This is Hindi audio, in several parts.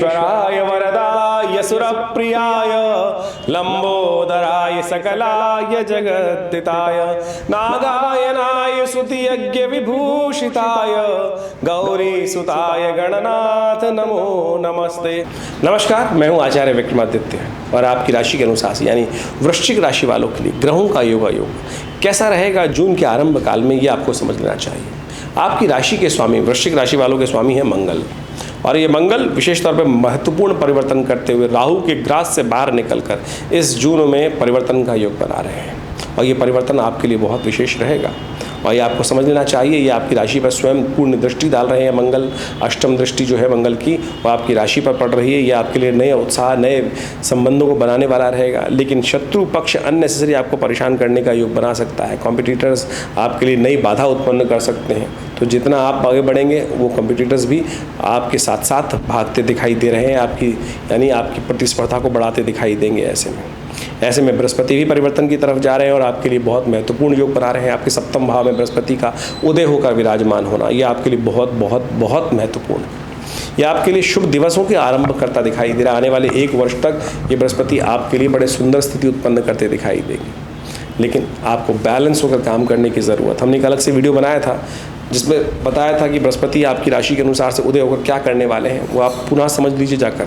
विघ्नेश्वराय वरदाय सुरप्रियाय लंबोदराय सकलाय जगद्दिताय नागायनाय स्तुतियज्ञ विभूषिताय गौरी सुताय गणनाथ नमो नमस्ते। नमस्कार, मैं हूं आचार्य विक्रमादित्य और आपकी राशि के अनुसार यानी वृश्चिक राशि वालों के लिए ग्रहों का योग कैसा रहेगा जून के आरंभ काल में, ये आपको समझ लेना चाहिए। आपकी राशि के स्वामी, वृश्चिक राशि वालों के स्वामी है मंगल, और ये मंगल विशेष तौर पर महत्वपूर्ण परिवर्तन करते हुए राहु के ग्रास से बाहर निकलकर इस जून में परिवर्तन का योग बना रहे हैं, और ये परिवर्तन आपके लिए बहुत विशेष रहेगा। और ये आपको समझ लेना चाहिए, ये आपकी राशि पर स्वयं पूर्ण दृष्टि डाल रहे हैं मंगल। अष्टम दृष्टि जो है मंगल की, वो आपकी राशि पर पड़ रही है। ये आपके लिए नए उत्साह, नए संबंधों को बनाने वाला रहेगा, लेकिन शत्रु पक्ष अननेसेसरी आपको परेशान करने का योग बना सकता है। कॉम्पिटिटर्स आपके लिए नई बाधा उत्पन्न कर सकते हैं, तो जितना आप आगे बढ़ेंगे वो कॉम्पिटिटर्स भी आपके साथ साथ भागते दिखाई दे रहे हैं, आपकी प्रतिस्पर्धा को बढ़ाते दिखाई देंगे। ऐसे में बृहस्पति भी परिवर्तन की तरफ जा रहे हैं और आपके लिए बहुत महत्वपूर्ण योग बना रहे हैं। आपके सप्तम भाव में बृहस्पति का उदय होकर विराजमान होना, यह आपके लिए बहुत बहुत बहुत महत्वपूर्ण है। यह आपके लिए शुभ दिवसों के आरंभ करता दिखाई दे रहा है। आने वाले 1 वर्ष तक ये बृहस्पति आपके लिए बड़े सुंदर स्थिति उत्पन्न करते दिखाई देंगे, लेकिन आपको बैलेंस होकर काम करने की ज़रूरत। हमने एक अलग से वीडियो बनाया था जिसमें बताया था कि बृहस्पति आपकी राशि के अनुसार से उदय होकर क्या करने वाले हैं, वो आप पुनः समझ लीजिए जाकर,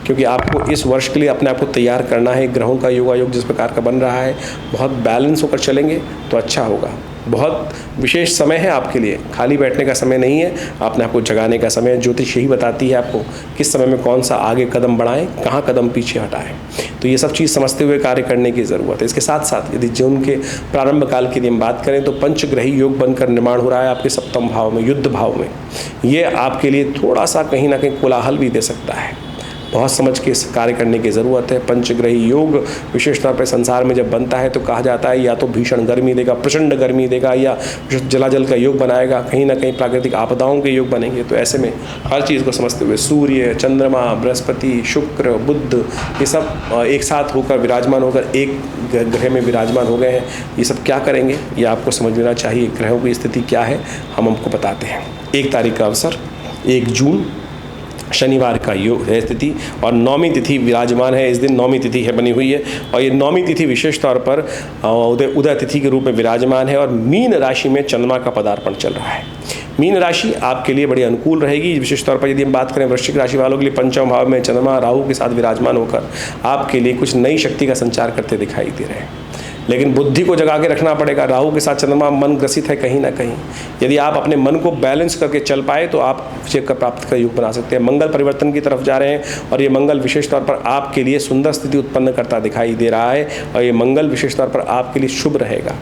क्योंकि आपको इस वर्ष के लिए अपने आप को तैयार करना है। ग्रहों का योग जिस प्रकार का बन रहा है, बहुत बैलेंस होकर चलेंगे तो अच्छा होगा। बहुत विशेष समय है आपके लिए, खाली बैठने का समय नहीं है, अपने आप को जगाने का समय है। ज्योतिष यही बताती है आपको किस समय में कौन सा आगे कदम बढ़ाएं, कहाँ कदम पीछे हटाएं। तो ये सब चीज़ समझते हुए कार्य करने की ज़रूरत है। इसके साथ साथ यदि जून के प्रारंभ काल की हम बात करें तो पंचग्रही योग बनकर निर्माण हो रहा है आपके सप्तम भाव में, युद्ध भाव में। ये आपके लिए थोड़ा सा कहीं ना कहीं कोलाहल भी दे सकता है। बहुत समझ के कार्य करने की ज़रूरत है। पंचग्रही योग विशेष तौर पर संसार में जब बनता है तो कहा जाता है या तो भीषण गर्मी देगा, प्रचंड गर्मी देगा, या जलाजल का योग बनाएगा, कहीं ना कहीं प्राकृतिक आपदाओं के योग बनेंगे। तो ऐसे में हर चीज़ को समझते हुए सूर्य, चंद्रमा, बृहस्पति, शुक्र, बुध, ये सब एक साथ होकर विराजमान होकर एक ग्रह में विराजमान हो गए हैं। ये सब क्या करेंगे ये आपको समझ लेना चाहिए। ग्रहों की स्थिति क्या है हम आपको बताते हैं। 1 तारीख का अवसर 1 जून शनिवार का योग है स्थिति, और 9वीं तिथि विराजमान है। इस दिन 9वीं तिथि है बनी हुई है, और ये 9वीं तिथि विशेष तौर पर उदय तिथि के रूप में विराजमान है, और मीन राशि में चंद्रमा का पदार्पण चल रहा है। मीन राशि आपके लिए बड़ी अनुकूल रहेगी। विशेष तौर पर यदि हम बात करें वृश्चिक राशि वालों के लिए, पंचम भाव में चंद्रमा राहु के साथ विराजमान होकर आपके लिए कुछ नई शक्ति का संचार करते दिखाई दे रहे हैं, लेकिन बुद्धि को जगा के रखना पड़ेगा। राहु के साथ चंद्रमा मन ग्रसित है कहीं ना कहीं। यदि आप अपने मन को बैलेंस करके चल पाए तो आप विजय का प्राप्त का योग बना सकते हैं। मंगल परिवर्तन की तरफ जा रहे हैं, और ये मंगल विशेष तौर पर आपके लिए सुंदर स्थिति उत्पन्न करता दिखाई दे रहा है, और ये मंगल विशेष तौर पर आपके लिए शुभ रहेगा,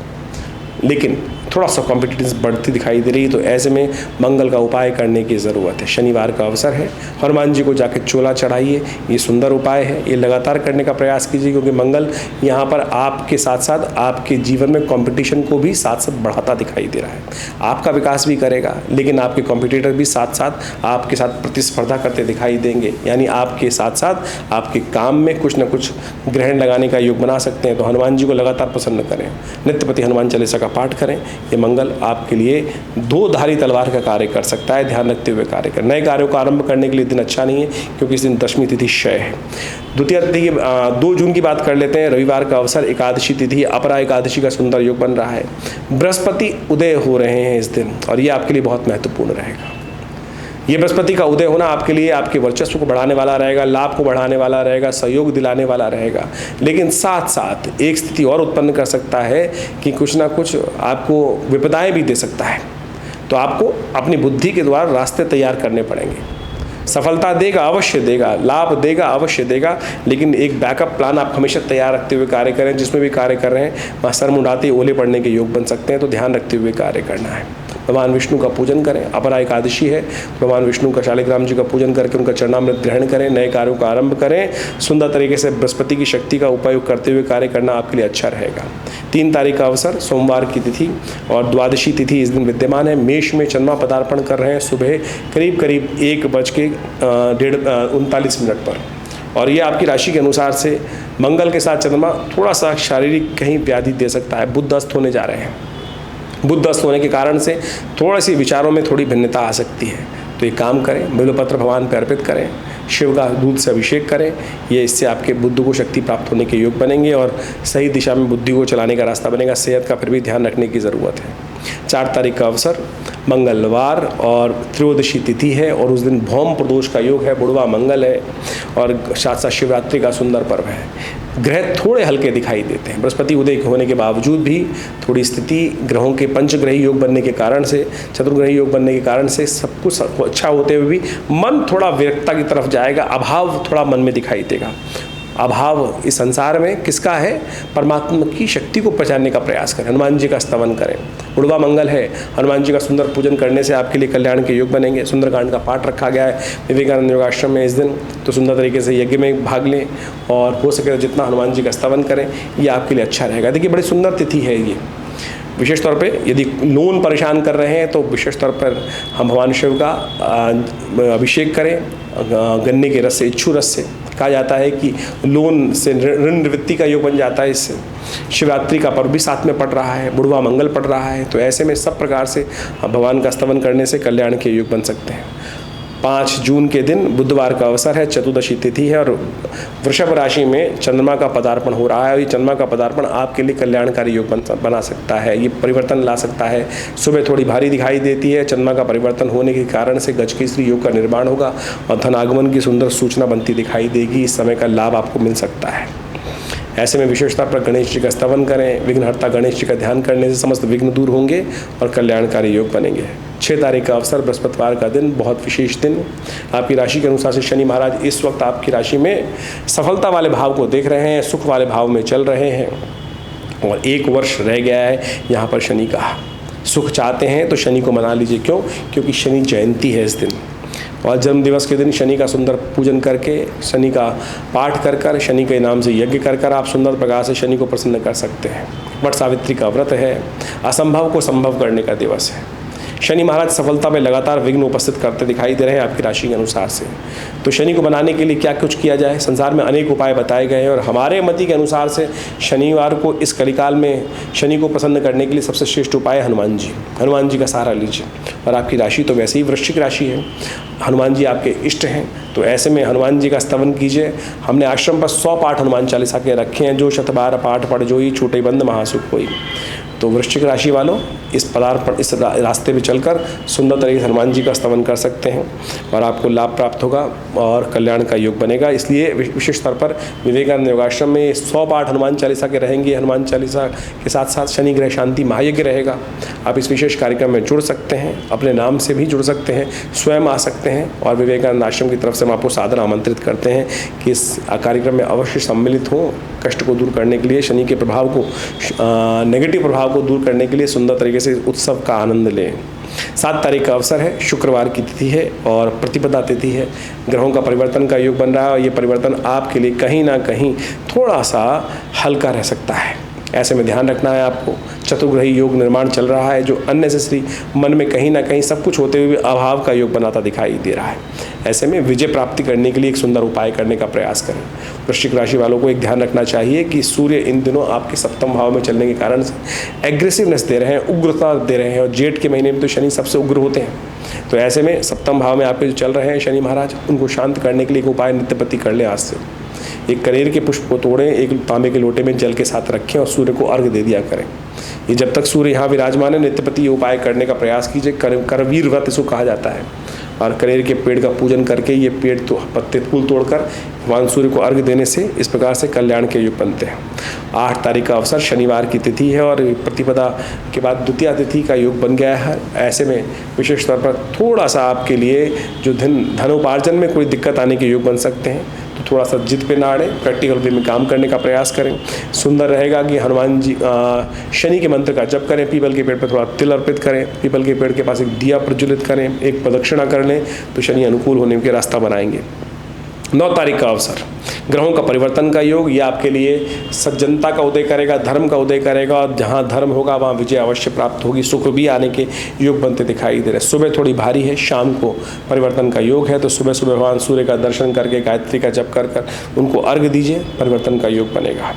लेकिन थोड़ा सा कॉम्पिटिटिव बढ़ती दिखाई दे रही है। तो ऐसे में मंगल का उपाय करने की ज़रूरत है। शनिवार का अवसर है, हनुमान जी को जाके चोला चढ़ाइए, ये सुंदर उपाय है। ये लगातार करने का प्रयास कीजिए, क्योंकि मंगल यहाँ पर आपके साथ साथ आपके जीवन में कंपटीशन को भी साथ साथ बढ़ाता दिखाई दे रहा है। आपका विकास भी करेगा, लेकिन आपके कॉम्पिटिटर भी साथ साथ आपके साथ प्रतिस्पर्धा करते दिखाई देंगे, यानी आपके साथ साथ आपके काम में कुछ न कुछ ग्रहण लगाने का योग बना सकते हैं। तो हनुमान जी को लगातार प्रसन्न करें, नित्यपति हनुमान चालीसा का पाठ करें। ये मंगल आपके लिए 2 धारी तलवार का कार्य कर सकता है, ध्यान रखते हुए कार्य करें। नए कार्यों का आरंभ करने के लिए दिन अच्छा नहीं है, क्योंकि इस दिन दशमी तिथि क्षय है। द्वितीय तिथि 2 जून की बात कर लेते हैं। रविवार का अवसर, एकादशी तिथि, अपरा एकादशी का सुंदर योग बन रहा है। बृहस्पति उदय हो रहे हैं इस दिन, और ये आपके लिए बहुत महत्वपूर्ण रहेगा। ये बृहस्पति का उदय होना आपके लिए आपके वर्चस्व को बढ़ाने वाला रहेगा, लाभ को बढ़ाने वाला रहेगा, सहयोग दिलाने वाला रहेगा, लेकिन साथ साथ एक स्थिति और उत्पन्न कर सकता है कि कुछ ना कुछ आपको विपदाएं भी दे सकता है। तो आपको अपनी बुद्धि के द्वारा रास्ते तैयार करने पड़ेंगे। सफलता देगा, अवश्य देगा, लाभ देगा, अवश्य देगा, लेकिन एक बैकअप प्लान आप हमेशा तैयार रखते हुए कार्य करें। जिसमें भी कार्य कर रहे हैं वहाँ सर मुंडाते ओले पड़ने के योग बन सकते हैं, तो ध्यान रखते हुए कार्य करना है। भगवान विष्णु का पूजन करें। अपरा एकादशी है, भगवान विष्णु का, शालिग्राम जी का पूजन करके उनका चरणामृत ग्रहण करें। नए कार्यों का आरंभ करें। सुंदर तरीके से बृहस्पति की शक्ति का उपयोग करते हुए कार्य करना आपके लिए अच्छा रहेगा। 3 तारीख का अवसर, सोमवार की तिथि और द्वादशी तिथि इस दिन विद्यमान है। मेष में चंद्रमा पदार्पण कर रहे हैं सुबह करीब 1:39 पर, और ये आपकी राशि के अनुसार से मंगल के साथ चंद्रमा थोड़ा सा शारीरिक कहीं व्याधि दे सकता है। बुध अस्त होने जा रहे हैं। बुध अस्त होने के कारण से थोड़ी सी विचारों में थोड़ी भिन्नता आ सकती है। तो ये काम करें, बिल्वपत्र भगवान पर अर्पित करें, शिव का दूध से अभिषेक करें। ये इससे आपके बुद्धि को शक्ति प्राप्त होने के योग बनेंगे और सही दिशा में बुद्धि को चलाने का रास्ता बनेगा। सेहत का फिर भी ध्यान रखने की ज़रूरत है। 4 तारीख का अवसर मंगलवार और त्रयोदशी तिथि है और उस दिन भौम प्रदोष का योग है, बुढ़वा मंगल है और साथ साथ शिवरात्रि का सुंदर पर्व है। ग्रह थोड़े हल्के दिखाई देते हैं। बृहस्पति उदय होने के बावजूद भी थोड़ी स्थिति ग्रहों के पंचग्रही योग बनने के कारण से, चतुर्ग्रही योग बनने के कारण से सब कुछ अच्छा होते हुए भी मन थोड़ा विरक्ता की तरफ जाएगा, अभाव थोड़ा मन में दिखाई देगा। अभाव इस संसार में किसका है? परमात्मा की शक्ति को पहचानने का प्रयास करें। हनुमान जी का स्तवन करें। बुढ़वा मंगल है, हनुमान जी का सुंदर पूजन करने से आपके लिए कल्याण के योग बनेंगे। सुंदरकांड का पाठ रखा गया है विवेकानंद योगाश्रम में इस दिन, तो सुंदर तरीके से यज्ञ में भाग लें और हो सके तो जितना हनुमान जी का स्तवन करें, ये आपके लिए अच्छा रहेगा। देखिए बड़ी सुंदर तिथि है ये। विशेष तौर पे यदि लोन परेशान कर रहे हैं तो विशेष तौर पर हम भगवान शिव का अभिषेक करें गन्ने के रस से, इच्छू रस से। कहा जाता है कि लोन से ऋण निवृत्ति का योग बन जाता है इससे। शिवरात्रि का पर्व भी साथ में पड़ रहा है, बुढ़वा मंगल पड़ रहा है, तो ऐसे में सब प्रकार से भगवान का स्तवन करने से कल्याण के योग बन सकते हैं। 5 जून के दिन बुधवार का अवसर है, चतुर्दशी तिथि है और वृषभ राशि में चंद्रमा का पदार्पण हो रहा है और ये चंद्रमा का पदार्पण आपके लिए कल्याणकारी योग बना सकता है, ये परिवर्तन ला सकता है। सुबह थोड़ी भारी दिखाई देती है, चंद्रमा का परिवर्तन होने के कारण से गजकेसरी योग का निर्माण होगा और धन आगमन की सुंदर सूचना बनती दिखाई देगी। इस समय का लाभ आपको मिल सकता है। ऐसे में विशेषता पर गणेश जी का स्तवन करें। विघ्नहर्ता गणेश जी का ध्यान करने से समस्त विघ्न दूर होंगे और कल्याणकारी योग बनेंगे। 6 तारीख का अवसर बृहस्पतिवार का दिन, बहुत विशेष दिन। आपकी राशि के अनुसार से शनि महाराज इस वक्त आपकी राशि में सफलता वाले भाव को देख रहे हैं, सुख वाले भाव में चल रहे हैं और 1 वर्ष रह गया है यहाँ पर शनि का। सुख चाहते हैं तो शनि को मना लीजिए। क्यों? क्योंकि शनि जयंती है इस दिन और जन्म दिवस के दिन शनि का सुंदर पूजन करके, शनि का पाठ कर शनि के नाम से यज्ञ कर आप सुंदर प्रकार से शनि को प्रसन्न कर सकते हैं। वट सावित्री का व्रत है, असंभव को संभव करने का दिवस है। शनि महाराज सफलता में लगातार विघ्न उपस्थित करते दिखाई दे रहे हैं आपकी राशि के अनुसार से। तो शनि को बनाने के लिए क्या कुछ किया जाए? संसार में अनेक उपाय बताए गए हैं और हमारे मति के अनुसार से शनिवार को इस कलिकाल में शनि को प्रसन्न करने के लिए सबसे श्रेष्ठ उपाय हनुमान जी। हनुमान जी का सहारा लीजिए और आपकी राशि तो वैसे ही वृश्चिक राशि है, हनुमान जी आपके इष्ट हैं, तो ऐसे में हनुमान जी का स्तवन कीजिए। हमने आश्रम पर 100 पाठ हनुमान चालीसा के रखे हैं, जो 112 पाठ पढ़ जोई छूटे बंद महासुख होई। तो वृश्चिक राशि वालों इस रास्ते पे चलकर सुंदर तरीके से हनुमान जी का स्तवन कर सकते हैं और आपको लाभ प्राप्त होगा और कल्याण का योग बनेगा। इसलिए विशेष तौर पर विवेकानंद योगाश्रम में 100 पाठ हनुमान चालीसा के रहेंगे। हनुमान चालीसा के साथ साथ शनि ग्रह शांति महायज्ञ रहेगा। आप इस विशेष कार्यक्रम में जुड़ सकते हैं, अपने नाम से भी जुड़ सकते हैं, स्वयं आ सकते हैं और विवेकानंद आश्रम की तरफ से हम आपको सादर आमंत्रित करते हैं कि इस कार्यक्रम में अवश्य सम्मिलित हों। कष्ट को दूर करने के लिए, शनि के प्रभाव को, नेगेटिव प्रभाव को दूर करने के लिए सुंदर तरीके से उत्सव का आनंद लें। 7 तारीख का अवसर है, शुक्रवार की तिथि है और प्रतिपदा तिथि है। ग्रहों का परिवर्तन का योग बन रहा है और ये परिवर्तन आपके लिए कहीं ना कहीं थोड़ा सा हल्का रह सकता है। ऐसे में ध्यान रखना है आपको। चतुर्ग्रही योग निर्माण चल रहा है जो अननेसेसरी मन में कहीं ना कहीं सब कुछ होते हुए अभाव का योग बनाता दिखाई दे रहा है। ऐसे में विजय प्राप्ति करने के लिए एक सुंदर उपाय करने का प्रयास करें। वृश्चिक राशि वालों को एक ध्यान रखना चाहिए कि सूर्य इन दिनों आपके सप्तम भाव में चलने के कारण से एग्रेसिवनेस दे रहे हैं, उग्रता दे रहे हैं और जेठ के महीने में तो शनि सबसे उग्र होते हैं। तो ऐसे में सप्तम भाव में आपके जो चल रहे हैं शनि महाराज, उनको शांत करने के लिए एक उपाय नित्यपति कर लें। आज से एक कनेर के पुष्प को तोड़ें, एक तांबे के लोटे में जल के साथ रखें और सूर्य को अर्घ्य दे दिया करें। ये जब तक सूर्य यहाँ विराजमान है, नित्यपति ये उपाय करने का प्रयास कीजिए। करवीर व्रत इसको कहा जाता है और कनेर के पेड़ का पूजन करके ये पेड़ तो पत्ते फूल तोड़कर भगवान सूर्य को अर्घ्य देने से इस प्रकार से कल्याण के योग बनते हैं। 8 तारीख का अवसर शनिवार की तिथि है और प्रतिपदा के बाद द्वितीय तिथि का योग बन गया है। ऐसे में विशेष तौर पर थोड़ा सा आपके लिए जो धनोपार्जन में कोई दिक्कत आने के योग बन सकते हैं, तो थोड़ा सा जिद पे ना अड़ें, प्रैक्टिकल वे में काम करने का प्रयास करें। सुंदर रहेगा कि हनुमान जी शनि के मंत्र का जप करें, पीपल के पेड़ पर थोड़ा तिल अर्पित करें, पीपल के पेड़ के पास एक दिया प्रज्वलित करें, एक प्रदक्षिणा कर लें, तो शनि अनुकूल होने के रास्ता बनाएंगे। 9 तारीख का अवसर, ग्रहों का परिवर्तन का योग, ये आपके लिए सज्जनता का उदय करेगा, धर्म का उदय करेगा और जहाँ धर्म होगा वहाँ विजय अवश्य प्राप्त होगी। सुख भी आने के योग बनते दिखाई दे रहे। सुबह थोड़ी भारी है, शाम को परिवर्तन का योग है, तो सुबह सुबह भगवान सूर्य का दर्शन करके गायत्री का जप कर उनको अर्घ्य दीजिए, परिवर्तन का योग बनेगा।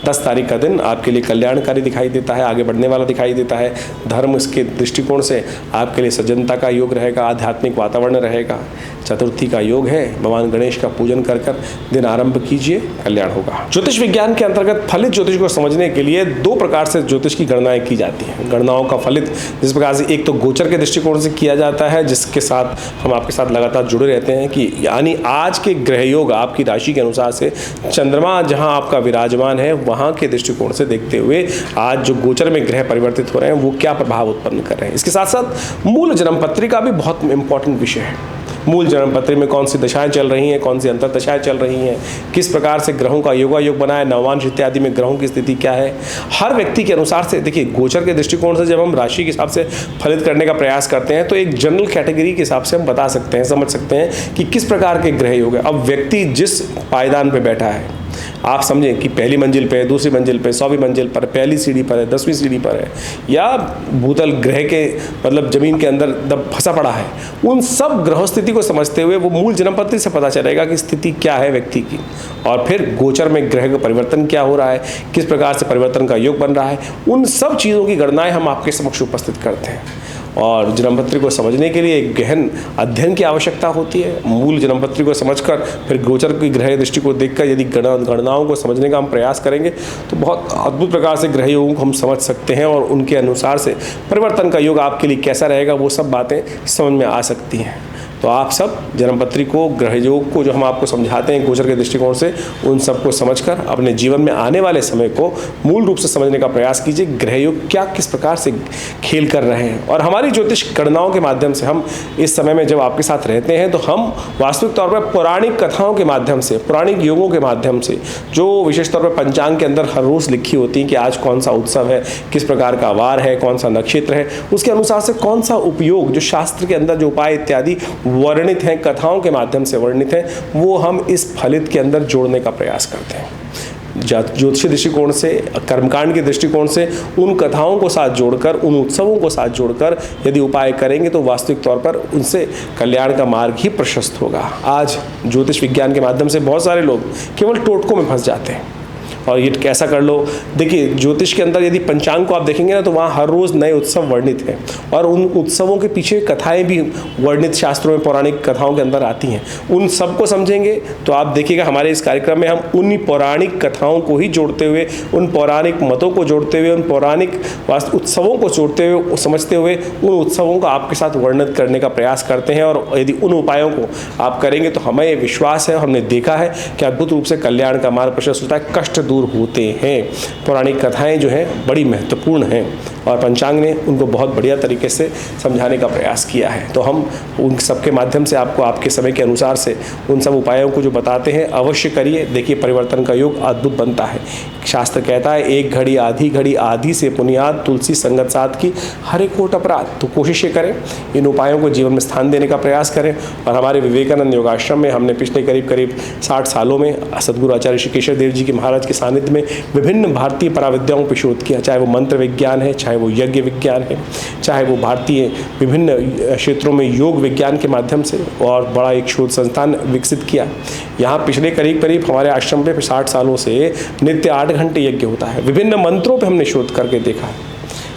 10 तारीख का दिन आपके लिए कल्याणकारी दिखाई देता है, आगे बढ़ने वाला दिखाई देता है। धर्म इसके दृष्टिकोण से आपके लिए सज्जनता का योग रहेगा, आध्यात्मिक वातावरण रहेगा। चतुर्थी का योग है, भगवान गणेश का पूजन कर कर दिन आरंभ कीजिए, कल्याण होगा। ज्योतिष विज्ञान के अंतर्गत फलित ज्योतिष को समझने के लिए दो प्रकार से ज्योतिष की गणनाएं की जाती हैं। गणनाओं का फलित जिस प्रकार से एक तो गोचर के दृष्टिकोण से किया जाता है, जिसके साथ हम आपके साथ लगातार जुड़े रहते हैं कि यानी आज के ग्रह योग आपकी राशि के अनुसार से चंद्रमा जहां आपका विराजमान है वहां के दृष्टिकोण से देखते हुए आज जो गोचर में ग्रह परिवर्तित हो रहे हैं वो क्या प्रभाव उत्पन्न कर रहे हैं। इसके साथ साथ मूल जन्म पत्रिका भी बहुत इंपॉर्टेंट विषय है। मूल जन्म पत्री में कौन सी दशाएं चल रही हैं, कौन सी अंतर दशाएं चल रही हैं, किस प्रकार से ग्रहों का योगायोग बना है, नवांश इत्यादि में ग्रहों की स्थिति क्या है, हर व्यक्ति के अनुसार से। देखिए, गोचर के दृष्टिकोण से जब हम राशि के हिसाब से फलित करने का प्रयास करते हैं तो एक जनरल कैटेगरी के हिसाब से हम बता सकते हैं, समझ सकते हैं कि किस प्रकार के ग्रह योग है। अब व्यक्ति जिस पायदान पर बैठा है, आप समझें कि पहली मंजिल पे, दूसरी मंजिल पे, 100वीं मंजिल पर, पहली सीढ़ी पर है, 10वीं सीढ़ी पर है, या भूतल ग्रह के मतलब जमीन के अंदर दब फंसा पड़ा है, उन सब ग्रह स्थिति को समझते हुए वो मूल जन्मपत्री से पता चलेगा कि स्थिति क्या है व्यक्ति की, और फिर गोचर में ग्रह का परिवर्तन क्या हो रहा है, किस प्रकार से परिवर्तन का योग बन रहा है, उन सब चीज़ों की गणनाएं हम आपके समक्ष उपस्थित करते हैं। और जन्मपत्री को समझने के लिए एक गहन अध्ययन की आवश्यकता होती है। मूल जन्मपत्री को समझकर फिर गोचर की ग्रह दृष्टि को देखकर यदि गणनाओं को समझने का हम प्रयास करेंगे तो बहुत अद्भुत प्रकार से ग्रह योगों को हम समझ सकते हैं और उनके अनुसार से परिवर्तन का योग आपके लिए कैसा रहेगा वो सब बातें समझ में आ सकती हैं। तो आप सब जन्मपत्री को, ग्रह योग को जो हम आपको समझाते हैं गोचर के दृष्टिकोण से, उन सबको समझकर अपने जीवन में आने वाले समय को मूल रूप से समझने का प्रयास कीजिए। ग्रह योग क्या किस प्रकार से खेल कर रहे हैं, और हमारी ज्योतिष गणनाओं के माध्यम से हम इस समय में जब आपके साथ रहते हैं तो हम वास्तविक तौर पर पौराणिक कथाओं के माध्यम से, पौराणिक योगों के माध्यम से, जो विशेष तौर पर पंचांग के अंदर हर रोज़ लिखी होती है कि आज कौन सा उत्सव है, किस प्रकार का वार है, कौन सा नक्षत्र है, उसके अनुसार से कौन सा उपयोग, जो शास्त्र के अंदर जो उपाय इत्यादि वर्णित हैं, कथाओं के माध्यम से वर्णित हैं, वो हम इस फलित के अंदर जोड़ने का प्रयास करते हैं। ज्योतिषीय दृष्टिकोण से, कर्मकांड के दृष्टिकोण से उन कथाओं को साथ जोड़कर, उन उत्सवों को साथ जोड़कर यदि उपाय करेंगे तो वास्तविक तौर पर उनसे कल्याण का मार्ग ही प्रशस्त होगा। आज ज्योतिष विज्ञान के माध्यम से बहुत सारे लोग केवल टोटकों में फंस जाते हैं और ये कैसा कर लो। देखिए, ज्योतिष के अंदर यदि पंचांग को आप देखेंगे ना तो वहाँ हर रोज़ नए उत्सव वर्णित हैं और उन उत्सवों के पीछे कथाएं भी वर्णित शास्त्रों में, पौराणिक कथाओं के अंदर आती हैं। उन सबको समझेंगे तो आप देखिएगा हमारे इस कार्यक्रम में हम उन्हीं पौराणिक कथाओं को ही जोड़ते हुए, उन पौराणिक मतों को जोड़ते हुए, उन पौराणिक उत्सवों को जोड़ते हुए, समझते हुए उन उत्सवों को आपके साथ वर्णित करने का प्रयास करते हैं। और यदि उन उपायों को आप करेंगे तो हमें ये विश्वास है, हमने देखा है कि अद्भुत रूप से कल्याण का मार्ग प्रशस्त होता है, कष्ट दूर होते हैं। पौराणिक कथाएं जो हैं बड़ी महत्वपूर्ण हैं और पंचांग ने उनको बहुत बढ़िया तरीके से समझाने का प्रयास किया है। तो हम उन सब के माध्यम से आपको आपके समय के अनुसार से उन सब उपायों को जो बताते हैं अवश्य करिए। देखिए, परिवर्तन का योग अद्भुत बनता है। शास्त्र कहता है, एक घड़ी आधी से पुनियाद, तुलसी संगत साथ की, हरे कोट अपराध। तो कोशिश ये करें, इन उपायों को जीवन में स्थान देने का प्रयास करें। और हमारे विवेकानंद योगाश्रम में हमने पिछले करीब 60 सालों में सदगुरु आचार्य श्री केशव देव जी के महाराज के सानिध्य में विभिन्न भारतीय पराविद्याओं पर शोध किया, चाहे वो मंत्र विज्ञान है, चाहे वो यज्ञ विज्ञान है, चाहे वो भारतीय विभिन्न क्षेत्रों में योग विज्ञान के माध्यम से, और बड़ा एक शोध संस्थान विकसित किया। यहाँ पिछले करीब हमारे आश्रम पे 60 सालों से नित्य 8 घंटे यज्ञ होता है। विभिन्न मंत्रों पे हमने शोध करके देखा है।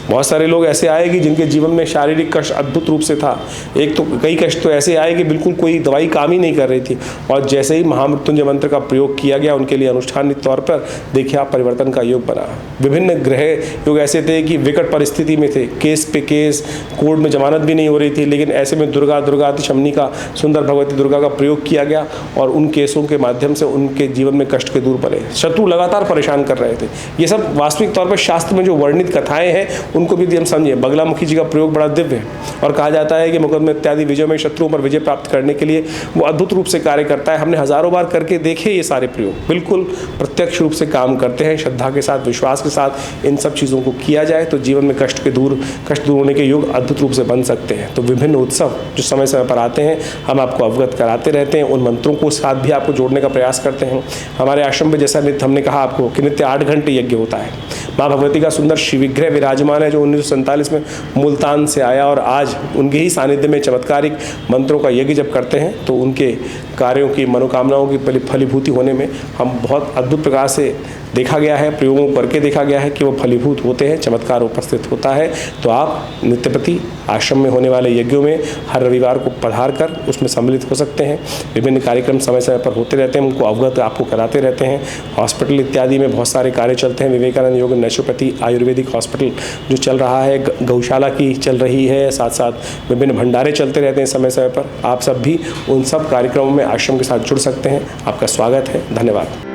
बहुत सारे लोग ऐसे आए कि जिनके जीवन में शारीरिक कष्ट अद्भुत रूप से था। एक तो कई कष्ट तो ऐसे आए कि बिल्कुल कोई दवाई काम ही नहीं कर रही थी, और जैसे ही महामृत्युंजय मंत्र का प्रयोग किया गया उनके लिए अनुष्ठानिक तौर पर देखिए आप परिवर्तन का योग बना। विभिन्न ग्रह योग ऐसे थे कि विकट परिस्थिति में थे, केस पे केस, कोर्ट में जमानत भी नहीं हो रही थी, लेकिन ऐसे में दुर्गा शमनी का, सुंदर भगवती दुर्गा का प्रयोग किया गया और उन केसों के माध्यम से उनके जीवन में कष्ट के दूर पड़े। शत्रु लगातार परेशान कर रहे थे। ये सब वास्तविक तौर पर शास्त्र में जो वर्णित कथाएं हैं उनको भी हम समझे। बगलामुखी जी का प्रयोग बड़ा दिव्य है और कहा जाता है कि मुकदमे इत्यादि विजय में शत्रुओं पर विजय प्राप्त करने के लिए वो अद्भुत रूप से कार्य करता है। हमने हजारों बार करके देखे ये सारे प्रयोग, बिल्कुल प्रत्यक्ष रूप से काम करते हैं। श्रद्धा के साथ, विश्वास के साथ इन सब चीज़ों को किया जाए तो जीवन में कष्ट दूर होने के योग अद्भुत रूप से बन सकते हैं। तो विभिन्न उत्सव जो समय समय पर आते हैं हम आपको अवगत कराते रहते हैं, उन मंत्रों को साथ भी आपको जोड़ने का प्रयास करते हैं। हमारे आश्रम में जैसा नित्य हमने कहा आपको कि नित्य 8 घंटे यज्ञ होता है। माँ भगवती का सुंदर शिव विग्रह विराजमान है है जो 1947 में मुल्तान से आया और आज उनके ही सानिध्य में चमत्कारिक मंत्रों का यज्ञ जब करते हैं तो उनके कार्यों की, मनोकामनाओं की फलीभूति होने में हम बहुत अद्भुत प्रकार से देखा गया है, प्रयोगों करके देखा गया है कि वो फलीभूत होते हैं, चमत्कार उपस्थित होता है। तो आप नित्यप्रति आश्रम में होने वाले यज्ञों में हर रविवार को पधार कर उसमें सम्मिलित हो सकते हैं। विभिन्न कार्यक्रम समय समय पर होते रहते हैं, उनको अवगत आपको कराते रहते हैं। हॉस्पिटल इत्यादि में बहुत सारे कार्य चलते हैं। विवेकानंद योग नेचुरोपैथी आयुर्वेदिक हॉस्पिटल जो चल रहा है, गौशाला की चल रही है, साथ साथ विभिन्न भंडारे चलते रहते हैं समय समय पर। आप सब भी उन सब कार्यक्रमों में आश्रम के साथ जुड़ सकते हैं। आपका स्वागत है। धन्यवाद।